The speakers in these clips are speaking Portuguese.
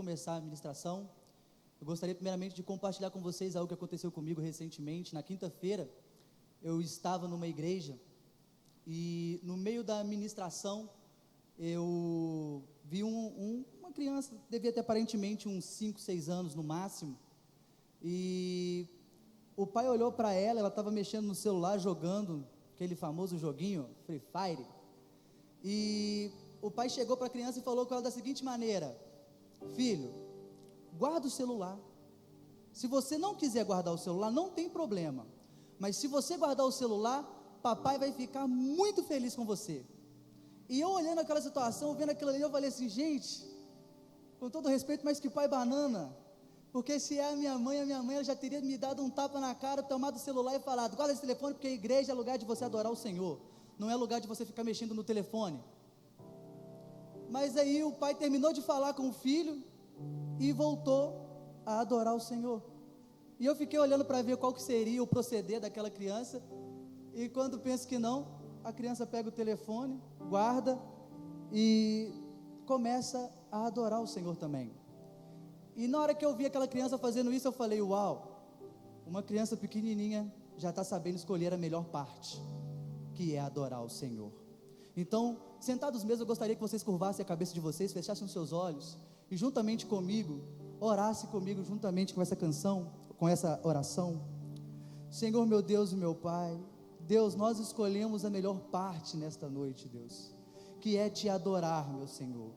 começar a ministração, eu gostaria primeiramente de compartilhar com vocês algo que aconteceu comigo recentemente. Na quinta-feira, eu estava numa igreja e no meio da ministração, eu vi uma criança, devia ter aparentemente uns 5, 6 anos no máximo, e o pai olhou para ela estava mexendo no celular, jogando aquele famoso joguinho, Free Fire, e o pai chegou para a criança e falou com ela da seguinte maneira: filho, guarda o celular, se você não quiser guardar o celular, não tem problema, mas se você guardar o celular, papai vai ficar muito feliz com você. E eu olhando aquela situação, vendo aquilo ali, eu falei assim: gente, com todo respeito, mas que pai banana, porque se é a minha mãe ela já teria me dado um tapa na cara, tomado o celular e falado: guarda esse telefone, porque a igreja é lugar de você adorar o Senhor, não é lugar de você ficar mexendo no telefone. Mas aí o pai terminou de falar com o filho e voltou a adorar o Senhor, e eu fiquei olhando para ver qual que seria o proceder daquela criança, e quando penso que não, a criança pega o telefone, guarda e começa a adorar o Senhor também. E na hora que eu vi aquela criança fazendo isso, eu falei: uau, uma criança pequenininha já está sabendo escolher a melhor parte, que é adorar o Senhor. Então, sentados mesmo, eu gostaria que vocês curvassem a cabeça de vocês, fechassem os seus olhos e juntamente comigo, orasse comigo juntamente com essa canção, com essa oração. Senhor, meu Deus e meu Pai, Deus, nós escolhemos a melhor parte nesta noite, Deus, que é te adorar, meu Senhor.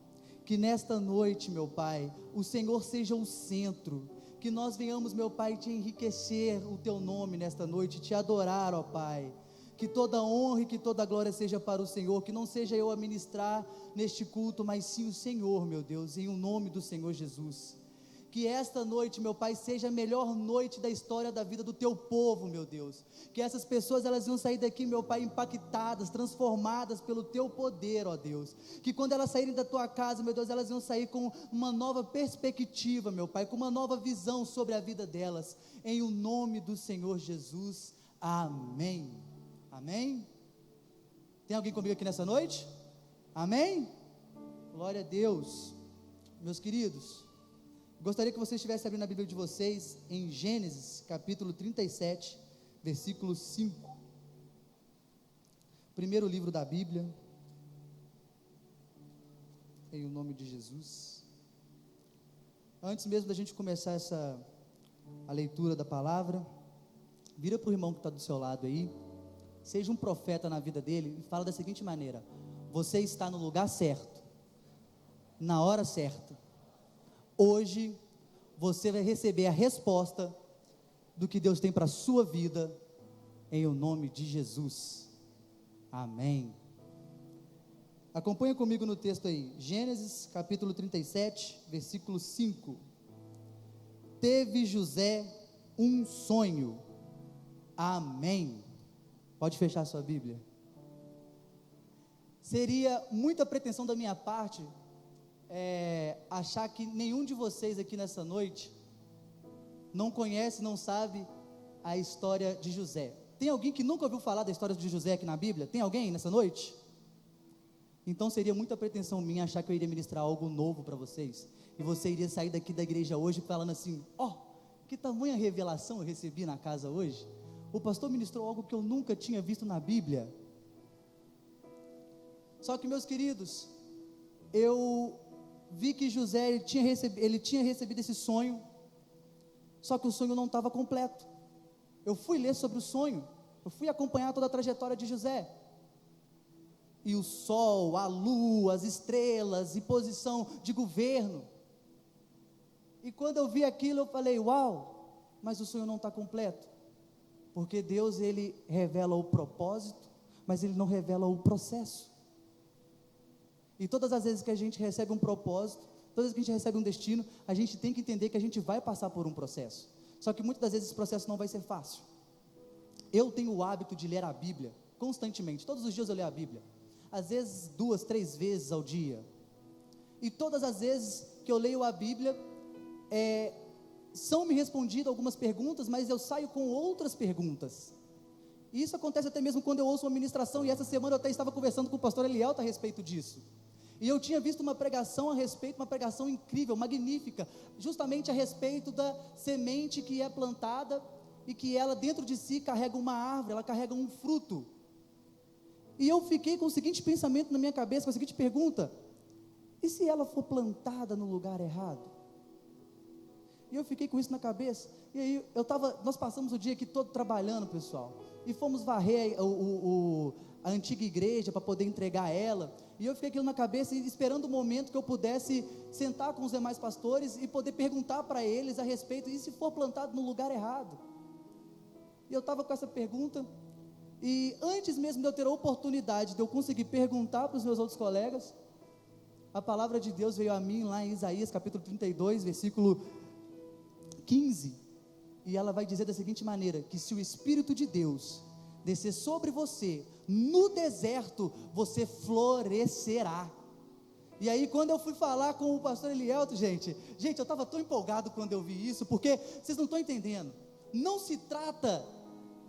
Que nesta noite, meu Pai, o Senhor seja o centro, que nós venhamos, meu Pai, te enriquecer o teu nome nesta noite, te adorar, ó Pai. Que toda honra e que toda glória seja para o Senhor, que não seja eu a ministrar neste culto, mas sim o Senhor, meu Deus, em o nome do Senhor Jesus. Que esta noite, meu Pai, seja a melhor noite da história da vida do teu povo, meu Deus. Que essas pessoas, elas iam sair daqui, meu Pai, impactadas, transformadas pelo teu poder, ó Deus. Que quando elas saírem da tua casa, meu Deus, elas iam sair com uma nova perspectiva, meu Pai, com uma nova visão sobre a vida delas. Em o nome do Senhor Jesus. Amém. Amém? Tem alguém comigo aqui nessa noite? Amém? Glória a Deus. Meus queridos, gostaria que vocês estivessem abrindo a Bíblia de vocês em Gênesis, capítulo 37, versículo 5. Primeiro livro da Bíblia, em o nome de Jesus. Antes mesmo da gente começar a leitura da palavra, vira para o irmão que está do seu lado aí, seja um profeta na vida dele e fala da seguinte maneira: você está no lugar certo, na hora certa. Hoje você vai receber a resposta do que Deus tem para a sua vida, em o nome de Jesus. Amém. Acompanha comigo no texto aí, Gênesis capítulo 37, versículo 5. Teve José um sonho. Amém. Pode fechar sua Bíblia. Seria muita pretensão da minha parte achar que nenhum de vocês aqui nessa noite não conhece, não sabe a história de José. Tem alguém que nunca ouviu falar da história de José aqui na Bíblia? Tem alguém nessa noite? Então seria muita pretensão minha achar que eu iria ministrar algo novo para vocês, e você iria sair daqui da igreja hoje falando assim: ó, que tamanha revelação eu recebi na casa hoje. O pastor ministrou algo que eu nunca tinha visto na Bíblia. Só que, meus queridos, eu vi que José, ele tinha recebido esse sonho, só que o sonho não estava completo. Eu fui ler sobre o sonho, eu fui acompanhar toda a trajetória de José, e o sol, a lua, as estrelas, e posição de governo, e quando eu vi aquilo, eu falei: uau, mas o sonho não está completo, porque Deus, ele revela o propósito, mas ele não revela o processo. E todas as vezes que a gente recebe um propósito, todas as vezes que a gente recebe um destino, a gente tem que entender que a gente vai passar por um processo, só que muitas das vezes esse processo não vai ser fácil. Eu tenho o hábito de ler a Bíblia constantemente, todos os dias eu leio a Bíblia, às vezes 2, 3 vezes ao dia, e todas as vezes que eu leio a Bíblia, são me respondidas algumas perguntas, mas eu saio com outras perguntas. E isso acontece até mesmo quando eu ouço uma ministração, e essa semana eu até estava conversando com o pastor Elielta a respeito disso. E eu tinha visto uma pregação a respeito, uma pregação incrível, magnífica, justamente a respeito da semente que é plantada e que ela dentro de si carrega uma árvore, ela carrega um fruto. E eu fiquei com o seguinte pensamento na minha cabeça, com a seguinte pergunta: e se ela for plantada no lugar errado? E eu fiquei com isso na cabeça. E aí nós passamos o dia aqui todo trabalhando, pessoal, e fomos varrer a antiga igreja para poder entregar ela. E eu fiquei aquilo na cabeça, esperando o momento que eu pudesse sentar com os demais pastores e poder perguntar para eles a respeito, e se for plantado no lugar errado? E eu estava com essa pergunta, e antes mesmo de eu ter a oportunidade de eu conseguir perguntar para os meus outros colegas, a palavra de Deus veio a mim lá em Isaías capítulo 32, versículo 15, e ela vai dizer da seguinte maneira: que se o Espírito de Deus descer sobre você, no deserto você florescerá. E aí quando eu fui falar com o pastor Elielto, gente, eu estava tão empolgado quando eu vi isso, porque vocês não estão entendendo, não se trata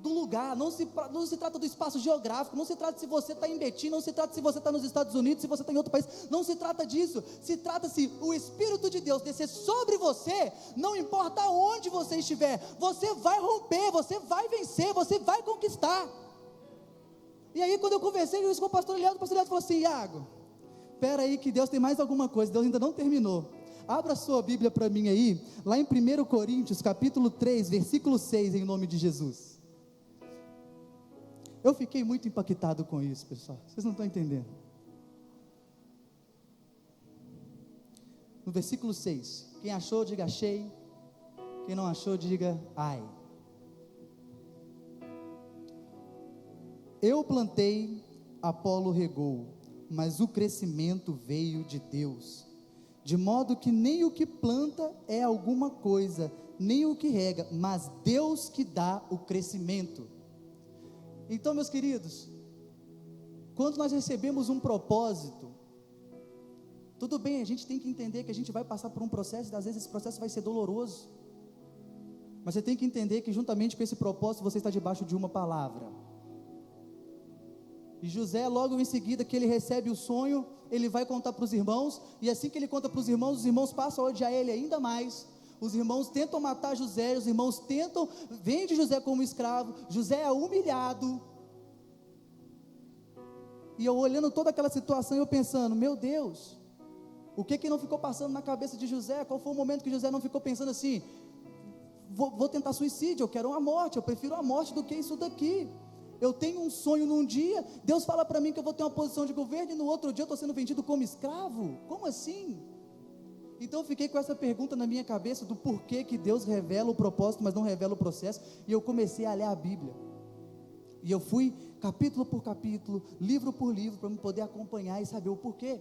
do lugar, não se trata do espaço geográfico, não se trata se você está em Betim, não se trata se você está nos Estados Unidos, se você está em outro país, não se trata disso, se trata se o Espírito de Deus descer sobre você, não importa onde você estiver, você vai romper, você vai vencer, você vai conquistar. E aí quando eu conversei isso com o pastor Elielto falou assim: Iago, espera aí que Deus tem mais alguma coisa, Deus ainda não terminou. Abra sua Bíblia para mim aí, lá em 1 Coríntios capítulo 3, versículo 6, em nome de Jesus. Eu fiquei muito impactado com isso, pessoal, vocês não estão entendendo. No versículo 6, quem achou diga achei, quem não achou diga ai. Eu plantei, Apolo regou, mas o crescimento veio de Deus, de modo que nem o que planta é alguma coisa, nem o que rega, mas Deus que dá o crescimento. Então, meus queridos, quando nós recebemos um propósito, tudo bem, a gente tem que entender que a gente vai passar por um processo, e às vezes esse processo vai ser doloroso, mas você tem que entender que juntamente com esse propósito, você está debaixo de uma palavra. E José, logo em seguida que ele recebe o sonho, ele vai contar para os irmãos, e assim que ele conta para os irmãos passam a odiar ele ainda mais. Os irmãos tentam matar José, os irmãos vendem José como escravo, José é humilhado. E eu olhando toda aquela situação, eu pensando, meu Deus, o que não ficou passando na cabeça de José? Qual foi o momento que José não ficou pensando assim, vou tentar suicídio, eu quero uma morte, eu prefiro a morte do que isso daqui. Eu tenho um sonho num dia, Deus fala para mim que eu vou ter uma posição de governo, e no outro dia eu estou sendo vendido como escravo, como assim? Então eu fiquei com essa pergunta na minha cabeça, do porquê que Deus revela o propósito, mas não revela o processo, e eu comecei a ler a Bíblia, e eu fui capítulo por capítulo, livro por livro, para me poder acompanhar e saber o porquê,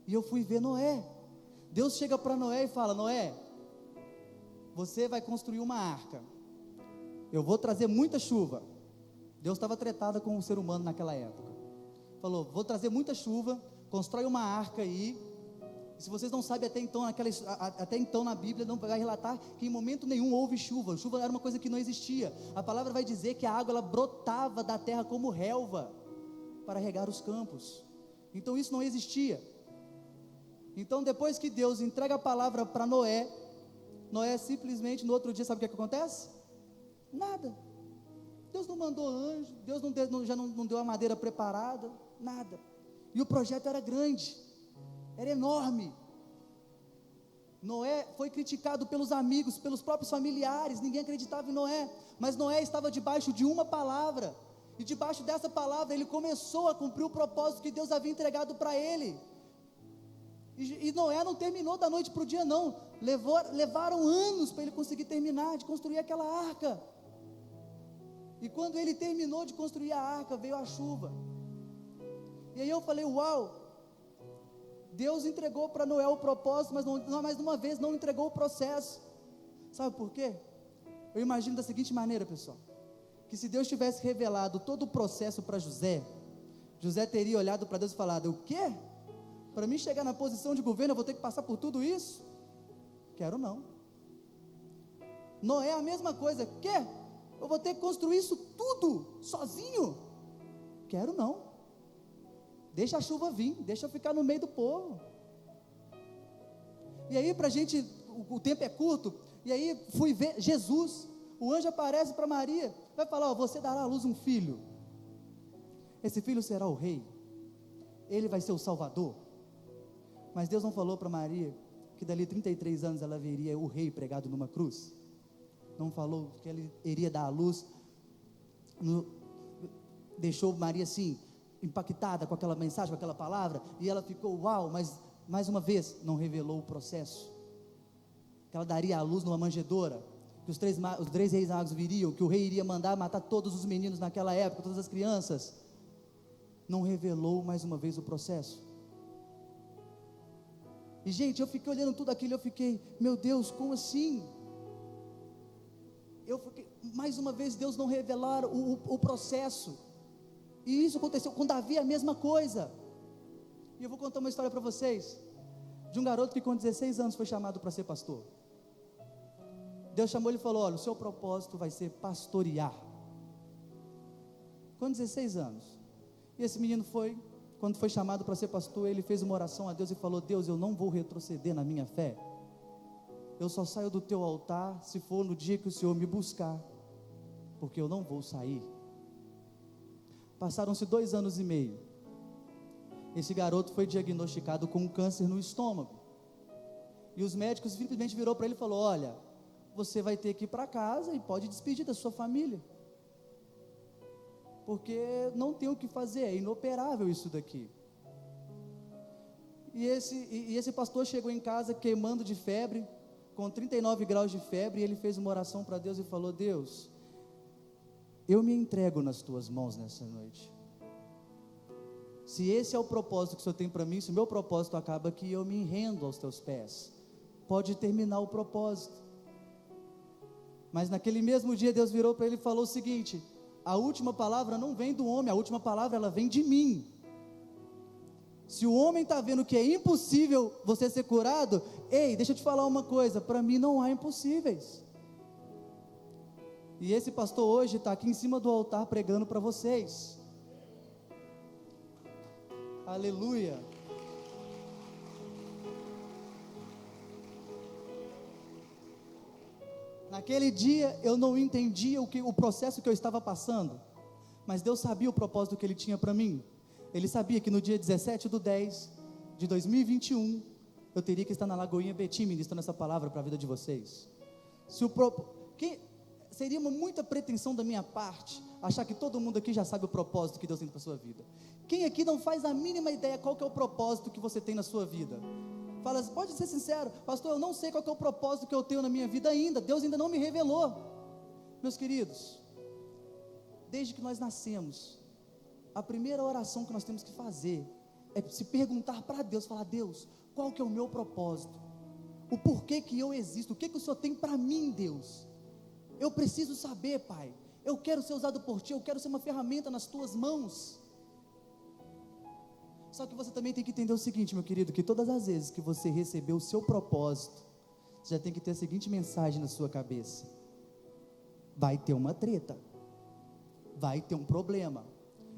e eu fui ver Noé. Deus chega para Noé e fala: Noé, você vai construir uma arca, eu vou trazer muita chuva. Deus estava tretado com o ser humano naquela época, falou: vou trazer muita chuva, constrói uma arca aí. Se vocês não sabem, até então na Bíblia não vai relatar que em momento nenhum houve chuva. Chuva era uma coisa que não existia. A palavra vai dizer que a água ela brotava da terra como relva para regar os campos. Então isso não existia. Então depois que Deus entrega a palavra para Noé, Noé simplesmente no outro dia, sabe o que acontece? Nada. Deus não mandou anjo, Deus já não deu a madeira preparada, nada. E o projeto era grande, era enorme. Noé foi criticado pelos amigos, pelos próprios familiares, ninguém acreditava em Noé, mas Noé estava debaixo de uma palavra, e debaixo dessa palavra ele começou a cumprir o propósito que Deus havia entregado para ele. E Noé não terminou da noite para o dia não, levaram anos para ele conseguir terminar de construir aquela arca. E quando ele terminou de construir a arca, veio a chuva. E aí eu falei: uau, Deus entregou para Noé o propósito, mas mais uma vez não entregou o processo. Sabe por quê? Eu imagino da seguinte maneira, pessoal, que se Deus tivesse revelado todo o processo para José, José teria olhado para Deus e falado: o quê? Para mim chegar na posição de governo eu vou ter que passar por tudo isso? Quero não. Noé a mesma coisa, quê? Eu vou ter que construir isso tudo sozinho? Quero não. deixa a chuva vir, deixa eu ficar no meio do povo. E aí pra gente, o tempo é curto, e aí fui ver Jesus, o anjo aparece para Maria, vai falar, você dará à luz um filho, esse filho será o rei, ele vai ser o salvador. Mas Deus não falou para Maria que dali 33 anos ela veria o rei pregado numa cruz? Não falou que ele iria dar à luz, deixou Maria assim, impactada com aquela mensagem, com aquela palavra, e ela ficou uau, mas mais uma vez, não revelou o processo, que ela daria à luz numa manjedoura, que os três reis magos viriam, que o rei iria mandar matar todos os meninos naquela época, todas as crianças, não revelou mais uma vez o processo. E gente, eu fiquei olhando tudo aquilo, eu fiquei, meu Deus, como assim? Mais uma vez Deus não revelar o processo. E isso aconteceu com Davi, a mesma coisa. E eu vou contar uma história para vocês, de um garoto que com 16 anos foi chamado para ser pastor. Deus chamou ele e falou, olha, o seu propósito vai ser pastorear. Com 16 anos. E esse menino quando foi chamado para ser pastor, ele fez uma oração a Deus e falou, Deus, eu não vou retroceder na minha fé, eu só saio do teu altar se for no dia que o Senhor me buscar, porque eu não vou sair. Passaram-se 2 anos e meio, esse garoto foi diagnosticado com um câncer no estômago, e os médicos simplesmente virou para ele e falou, olha, você vai ter que ir para casa e pode despedir da sua família, porque não tem o que fazer, é inoperável isso daqui. E esse pastor chegou em casa queimando de febre, com 39 graus de febre, e ele fez uma oração para Deus e falou, Deus, eu me entrego nas tuas mãos nessa noite. Se esse é o propósito que o Senhor tem para mim, se o meu propósito acaba aqui, eu me rendo aos teus pés, pode terminar o propósito. Mas naquele mesmo dia Deus virou para ele e falou o seguinte, a última palavra não vem do homem, a última palavra ela vem de mim. Se o homem está vendo que é impossível você ser curado, ei, deixa eu te falar uma coisa, para mim não há impossíveis. E esse pastor hoje está aqui em cima do altar pregando para vocês. Aleluia. Naquele dia eu não entendia o processo que eu estava passando, mas Deus sabia o propósito que Ele tinha para mim. Ele sabia que no dia 17/10 de 2021, eu teria que estar na Lagoinha Betim, ministrando essa palavra para a vida de vocês. Seria muita pretensão da minha parte, achar que todo mundo aqui já sabe o propósito que Deus tem para a sua vida. Quem aqui não faz a mínima ideia qual que é o propósito que você tem na sua vida? Fala, pode ser sincero, pastor, eu não sei qual que é o propósito que eu tenho na minha vida ainda, Deus ainda não me revelou. Meus queridos, desde que nós nascemos, a primeira oração que nós temos que fazer, é se perguntar para Deus, falar, Deus, qual que é o meu propósito? O porquê que eu existo? O que o Senhor tem para mim, Deus? Eu preciso saber, Pai, eu quero ser usado por Ti, eu quero ser uma ferramenta nas Tuas mãos. Só que você também tem que entender o seguinte, meu querido, que todas as vezes que você recebeu o seu propósito, você já tem que ter a seguinte mensagem na sua cabeça: vai ter uma treta, vai ter um problema,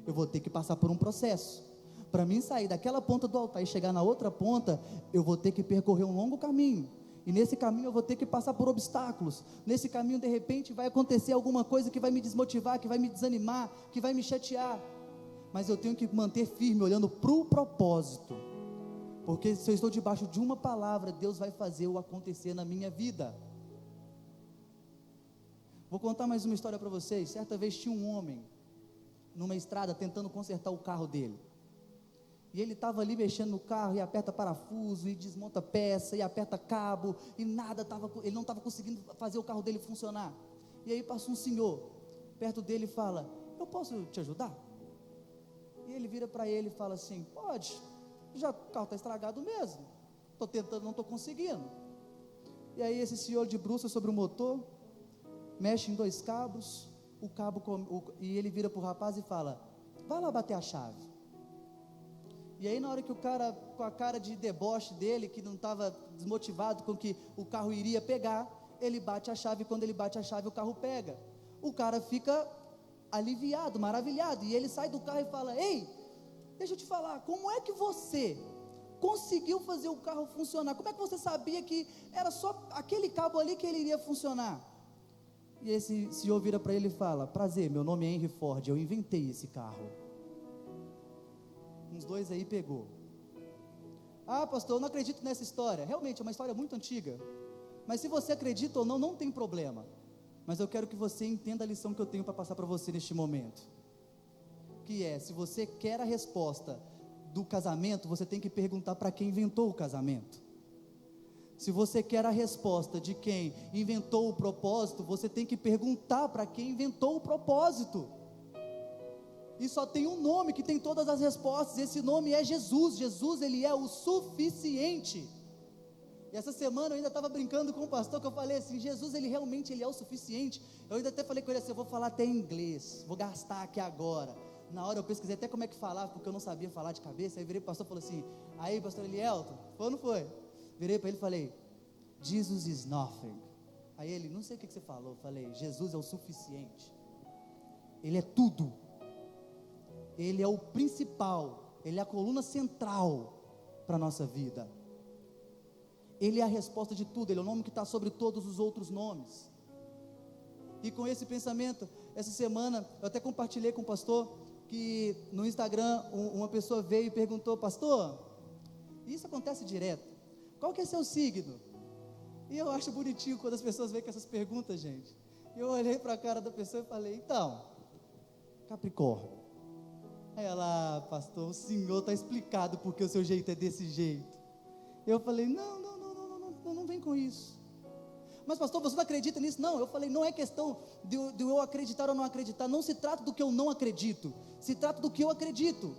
eu vou ter que passar por um processo. Para mim sair daquela ponta do altar e chegar na outra ponta, eu vou ter que percorrer um longo caminho, e nesse caminho eu vou ter que passar por obstáculos. Nesse caminho de repente vai acontecer alguma coisa que vai me desmotivar, que vai me desanimar, que vai me chatear, mas eu tenho que manter firme, olhando para o propósito, porque se eu estou debaixo de uma palavra, Deus vai fazer o acontecer na minha vida. Vou contar mais uma história para vocês. Certa vez tinha um homem numa estrada tentando consertar o carro dele, e ele estava ali mexendo no carro, e aperta parafuso, e desmonta peça, e aperta cabo, e ele não estava conseguindo fazer o carro dele funcionar. E aí passa um senhor perto dele e fala, eu posso te ajudar? E ele vira para ele e fala assim, pode, já o carro está estragado mesmo, estou tentando, não estou conseguindo. E aí esse senhor de bruças sobre o motor, mexe em 2 cabos, e ele vira para o rapaz e fala, vai lá bater a chave. E aí na hora que o cara, com a cara de deboche dele, que não estava desmotivado com que o carro iria pegar, ele bate a chave, e quando ele bate a chave o carro pega. O cara fica aliviado, maravilhado, e ele sai do carro e fala, ei, deixa eu te falar, como é que você conseguiu fazer o carro funcionar? Como é que você sabia que era só aquele cabo ali que ele iria funcionar? E esse senhor vira para ele e fala: prazer, meu nome é Henry Ford, eu inventei esse carro. Uns dois aí pegou. Ah, pastor, eu não acredito nessa história. Realmente é uma história muito antiga, mas se você acredita ou não, não tem problema. Mas eu quero que você entenda a lição que eu tenho para passar para você neste momento, que é: se você quer a resposta do casamento, você tem que perguntar para quem inventou o casamento. Se você quer a resposta de quem inventou o propósito, você tem que perguntar para quem inventou o propósito. E só tem um nome que tem todas as respostas, esse nome é Jesus. Jesus, ele é o suficiente. E essa semana eu ainda estava brincando com o pastor, que eu falei assim: Jesus, ele realmente ele é o suficiente. Eu ainda até falei com ele assim: eu vou falar até em inglês, vou gastar aqui agora. Na hora eu pesquisei até como é que falava, porque eu não sabia falar de cabeça. Aí virei para o pastor e falei assim: aí pastor Elielton, foi ou não foi? Virei para ele e falei: Jesus is nothing. Aí ele: não sei o que você falou. Eu falei: Jesus é o suficiente. Ele é tudo. Ele é o principal, ele é a coluna central para a nossa vida. Ele é a resposta de tudo, ele é o nome que está sobre todos os outros nomes. E com esse pensamento, essa semana, eu até compartilhei com o pastor, que no Instagram, uma pessoa veio e perguntou: pastor, isso acontece direto, qual que é seu signo? E eu acho bonitinho quando as pessoas vêm com essas perguntas, gente. Eu olhei para a cara da pessoa e falei: então, Capricórnio. Aí ela: pastor, o senhor está explicado porque o seu jeito é desse jeito. Eu falei: não vem com isso. Mas pastor, você não acredita nisso? Não, eu falei: não é questão de eu acreditar ou não acreditar, não se trata do que eu não acredito, se trata do que eu acredito.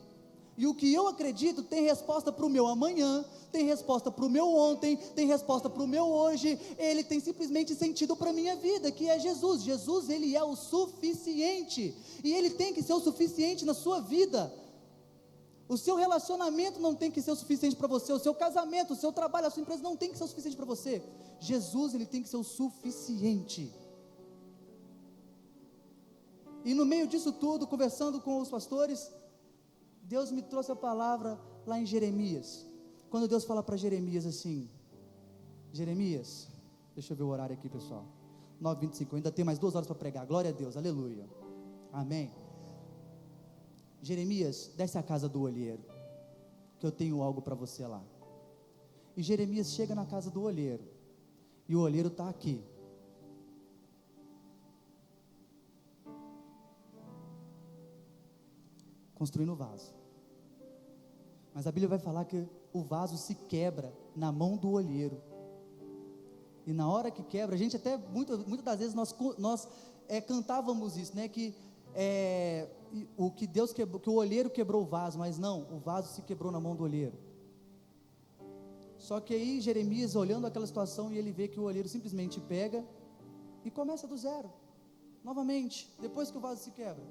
E o que eu acredito tem resposta para o meu amanhã, tem resposta para o meu ontem, tem resposta para o meu hoje, ele tem simplesmente sentido para a minha vida, que é Jesus. Jesus, ele é o suficiente, e ele tem que ser o suficiente na sua vida. O seu relacionamento não tem que ser o suficiente para você, o seu casamento, o seu trabalho, a sua empresa não tem que ser o suficiente para você. Jesus, ele tem que ser o suficiente. E no meio disso tudo, conversando com os pastores, Deus me trouxe a palavra lá em Jeremias, quando Deus fala para Jeremias assim: Jeremias, deixa eu ver o horário aqui, pessoal, 9h25, eu ainda tenho mais 2 horas para pregar, glória a Deus, aleluia, amém. Jeremias, desce à casa do olheiro, que eu tenho algo para você lá. E Jeremias chega na casa do olheiro, e o olheiro está aqui, construindo o vaso. Mas a Bíblia vai falar que o vaso se quebra na mão do olheiro. E na hora que quebra, a gente até, muitas das vezes, nós cantávamos isso, né? Que Deus quebrou, que o olheiro quebrou o vaso, mas não, o vaso se quebrou na mão do olheiro. Só que aí Jeremias, olhando aquela situação, e ele vê que o olheiro simplesmente pega e começa do zero, novamente, depois que o vaso se quebra.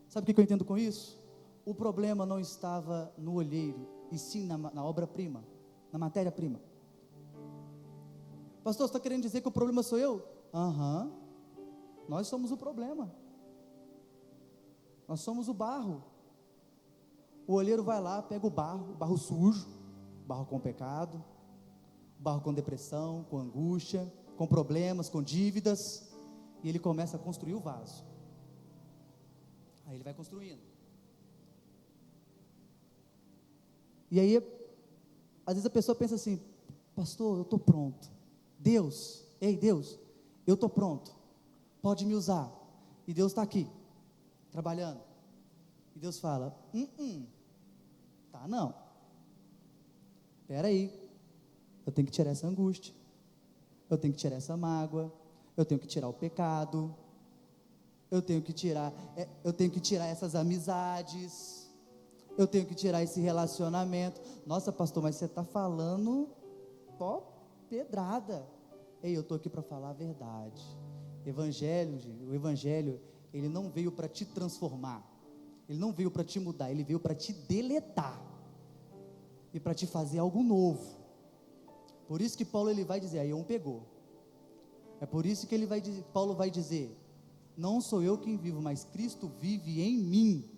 Sabe o que eu entendo com isso? O problema não estava no olheiro, e sim na obra-prima, na matéria-prima. Pastor, você está querendo dizer que o problema sou eu? Aham, nós somos o problema, nós somos o barro. O olheiro vai lá, pega o barro sujo, barro com pecado, barro com depressão, com angústia, com problemas, com dívidas, e ele começa a construir o vaso. Aí ele vai construindo. E aí, às vezes a pessoa pensa assim: pastor, eu estou pronto. Deus, eu estou pronto, pode me usar. E Deus está aqui, trabalhando. E Deus fala: tá não, espera aí, eu tenho que tirar essa angústia, eu tenho que tirar essa mágoa, eu tenho que tirar o pecado, eu tenho que tirar essas amizades, eu tenho que tirar esse relacionamento. Nossa, pastor, mas você está falando pedrada. Ei, eu estou aqui para falar a verdade. O evangelho, ele não veio para te transformar, ele não veio para te mudar, ele veio para te deletar e para te fazer algo novo. Por isso que Paulo, ele vai dizer, aí pegou. É por isso que Paulo vai dizer: não sou eu quem vivo, mas Cristo vive em mim.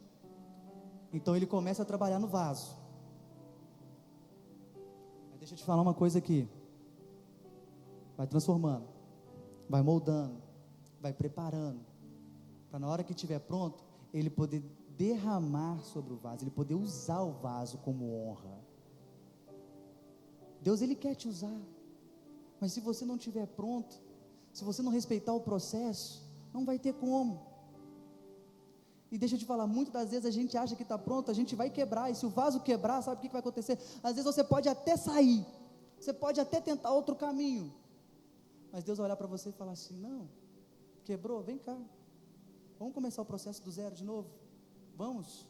Então ele começa a trabalhar no vaso. Mas deixa eu te falar uma coisa aqui. Vai transformando, vai moldando, vai preparando, para na hora que estiver pronto, ele poder derramar sobre o vaso, ele poder usar o vaso como honra. Deus, ele quer te usar, mas se você não estiver pronto, se você não respeitar o processo, não vai ter como. E deixa eu te falar, muitas das vezes a gente acha que está pronto, a gente vai quebrar, e se o vaso quebrar, sabe o que vai acontecer? Às vezes você pode até sair, você pode até tentar outro caminho, mas Deus vai olhar para você e falar assim: não, quebrou, vem cá, vamos começar o processo do zero de novo, vamos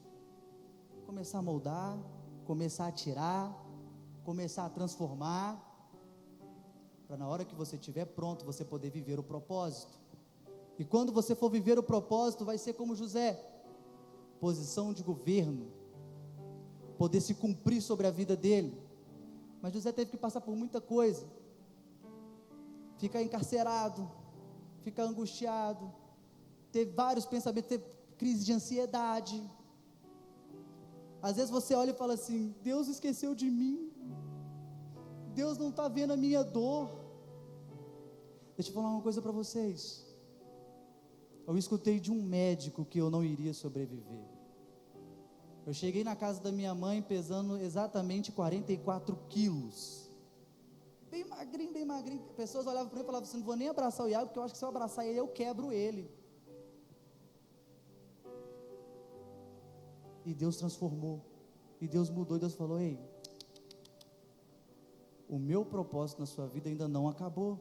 começar a moldar, começar a tirar, começar a transformar, para na hora que você estiver pronto, você poder viver o propósito. E quando você for viver o propósito, vai ser como José, posição de governo, poder se cumprir sobre a vida dele. Mas José teve que passar por muita coisa, ficar encarcerado, ficar angustiado, teve vários pensamentos, teve crise de ansiedade. Às vezes você olha e fala assim: Deus esqueceu de mim, Deus não está vendo a minha dor. Deixa eu falar uma coisa para vocês. Eu escutei de um médico que eu não iria sobreviver. Eu cheguei na casa da minha mãe pesando exatamente 44 quilos, bem magrinho, bem magrinho. Pessoas olhavam para mim e falavam assim: não vou nem abraçar o Iago, porque eu acho que se eu abraçar ele, eu quebro ele. E Deus transformou, e Deus mudou, e Deus falou: ei, o meu propósito na sua vida ainda não acabou.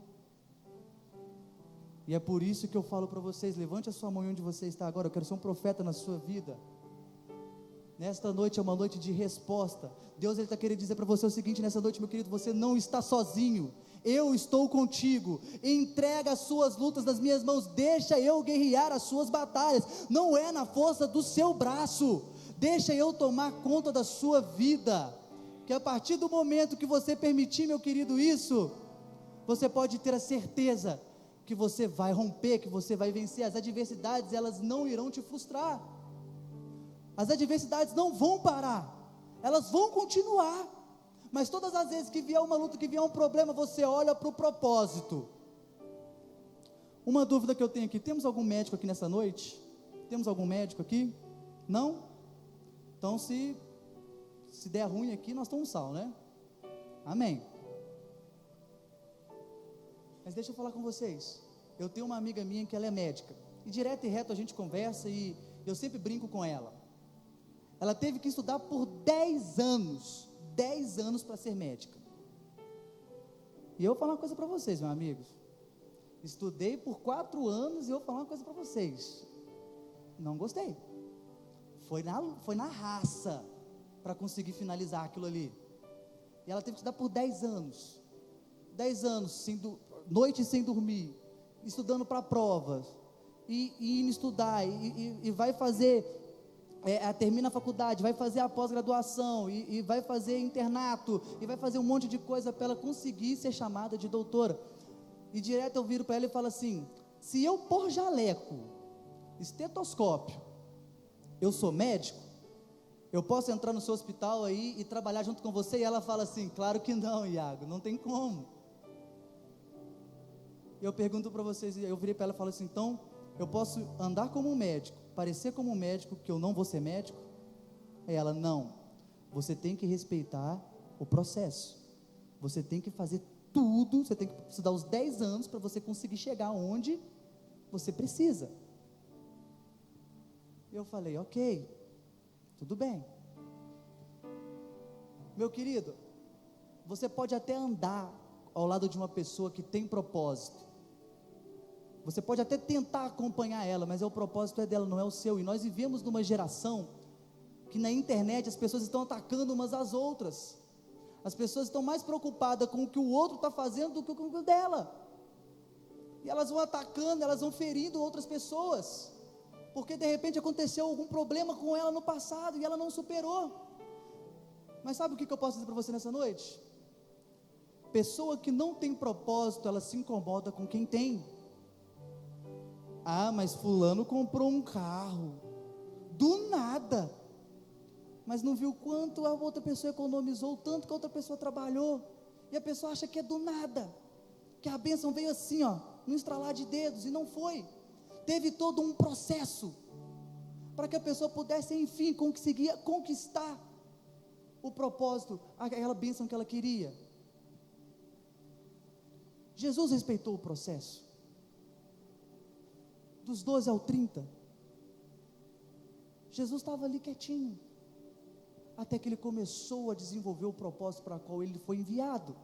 E é por isso que eu falo para vocês: levante a sua mão onde você está agora. Eu quero ser um profeta na sua vida. Nesta noite é uma noite de resposta. Deus está querendo dizer para você o seguinte: nessa noite, meu querido, você não está sozinho, eu estou contigo. Entrega as suas lutas nas minhas mãos, deixa eu guerrear as suas batalhas. Não é na força do seu braço, deixa eu tomar conta da sua vida. Que a partir do momento que você permitir, meu querido, isso, você pode ter a certeza que você vai romper, que você vai vencer. As adversidades, elas não irão te frustrar, as adversidades não vão parar, elas vão continuar, mas todas as vezes que vier uma luta, que vier um problema, você olha para o propósito. Uma dúvida que eu tenho aqui: temos algum médico aqui nessa noite? Temos algum médico aqui? Não? Então se der ruim aqui, nós estamos sal, né? Amém. Mas deixa eu falar com vocês, eu tenho uma amiga minha que ela é médica, e direto e reto a gente conversa, e eu sempre brinco com ela. Ela teve que estudar por 10 anos para ser médica. E eu vou falar uma coisa para vocês, meus amigos, estudei por 4 anos, e eu vou falar uma coisa para vocês, não gostei, foi na raça, para conseguir finalizar aquilo ali. E ela teve que estudar por 10 anos, noite sem dormir, estudando para provas, e indo estudar, e vai fazer, termina a faculdade, vai fazer a pós-graduação, e vai fazer internato, e vai fazer um monte de coisa para ela conseguir ser chamada de doutora. E direto eu viro para ela e falo assim: se eu pôr jaleco, estetoscópio, eu sou médico, eu posso entrar no seu hospital aí e trabalhar junto com você? E ela fala assim: claro que não, Iago, não tem como. E eu pergunto para vocês, eu virei para ela e falo assim: então, eu posso andar como um médico, parecer como um médico, que eu não vou ser médico? Aí ela: não, você tem que respeitar o processo, você tem que fazer tudo, você tem que estudar os 10 anos para você conseguir chegar onde você precisa. Eu falei: ok, tudo bem. Meu querido, você pode até andar ao lado de uma pessoa que tem propósito, você pode até tentar acompanhar ela, mas o propósito é dela, não é o seu. E nós vivemos numa geração que na internet as pessoas estão atacando umas às outras, as pessoas estão mais preocupadas com o que o outro está fazendo do que com o dela, e elas vão atacando, elas vão ferindo outras pessoas, porque de repente aconteceu algum problema com ela no passado, e ela não superou. Mas sabe o que eu posso dizer para você nessa noite? Pessoa que não tem propósito, ela se incomoda com quem tem. Ah, mas fulano comprou um carro, do nada, mas não viu quanto a outra pessoa economizou, tanto que a outra pessoa trabalhou, e a pessoa acha que é do nada, que a bênção veio assim, ó, no estralar de dedos, e não foi. Teve todo um processo, para que a pessoa pudesse, enfim, conseguir conquistar o propósito, aquela bênção que ela queria. Jesus respeitou o processo, dos 12 ao 30, Jesus estava ali quietinho, até que ele começou a desenvolver o propósito para o qual ele foi enviado.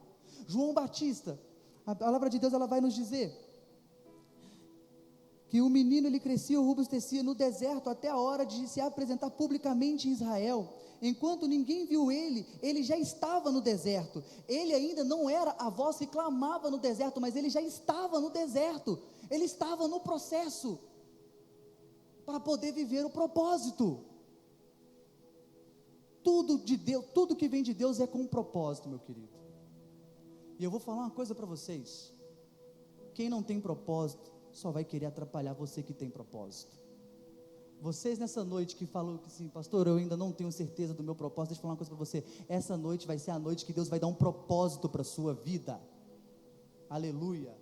João Batista, a palavra de Deus, ela vai nos dizer, que o menino, ele crescia, robustecia no deserto, até a hora de se apresentar publicamente em Israel. Enquanto ninguém viu ele já estava no deserto. Ele ainda não era a voz que clamava no deserto, mas ele já estava no deserto, ele estava no processo, para poder viver o propósito. Tudo de Deus, tudo que vem de Deus é com um propósito, meu querido. E eu vou falar uma coisa para vocês: quem não tem propósito, só vai querer atrapalhar você que tem propósito. Vocês nessa noite que falam assim, pastor, eu ainda não tenho certeza do meu propósito, deixa eu falar uma coisa para você, essa noite vai ser a noite que Deus vai dar um propósito para a sua vida. Aleluia.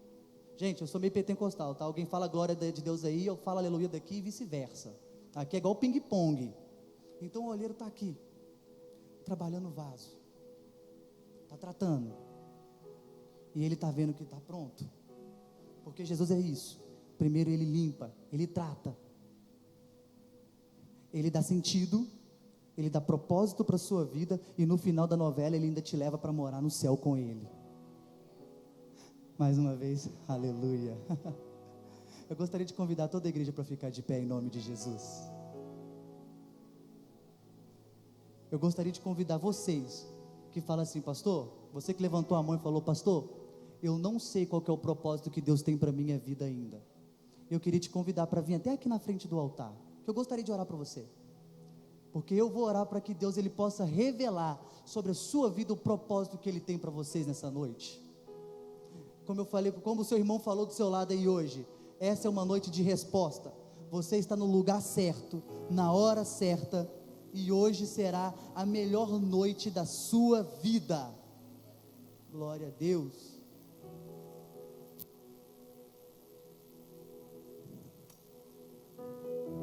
Gente, eu sou meio pentecostal, tá? Alguém fala glória de Deus aí, eu falo aleluia daqui e vice-versa. Aqui é igual ping-pong. Então o olheiro está aqui, trabalhando o vaso, está tratando, e ele está vendo que está pronto, porque Jesus é isso. Primeiro ele limpa, ele trata, ele dá sentido, ele dá propósito para a sua vida, e no final da novela ele ainda te leva para morar no céu com ele. Mais uma vez, aleluia. Eu gostaria de convidar toda a igreja para ficar de pé em nome de Jesus. Eu gostaria de convidar vocês que falam assim, pastor, você que levantou a mão e falou, pastor, eu não sei qual que é o propósito que Deus tem para a minha vida ainda. Eu queria te convidar para vir até aqui na frente do altar, que eu gostaria de orar para você, porque eu vou orar para que Deus ele possa revelar sobre a sua vida o propósito que Ele tem para vocês nessa noite. Como eu falei, como o seu irmão falou do seu lado aí hoje, essa é uma noite de resposta. Você está no lugar certo, na hora certa, e hoje será a melhor noite da sua vida. Glória a Deus.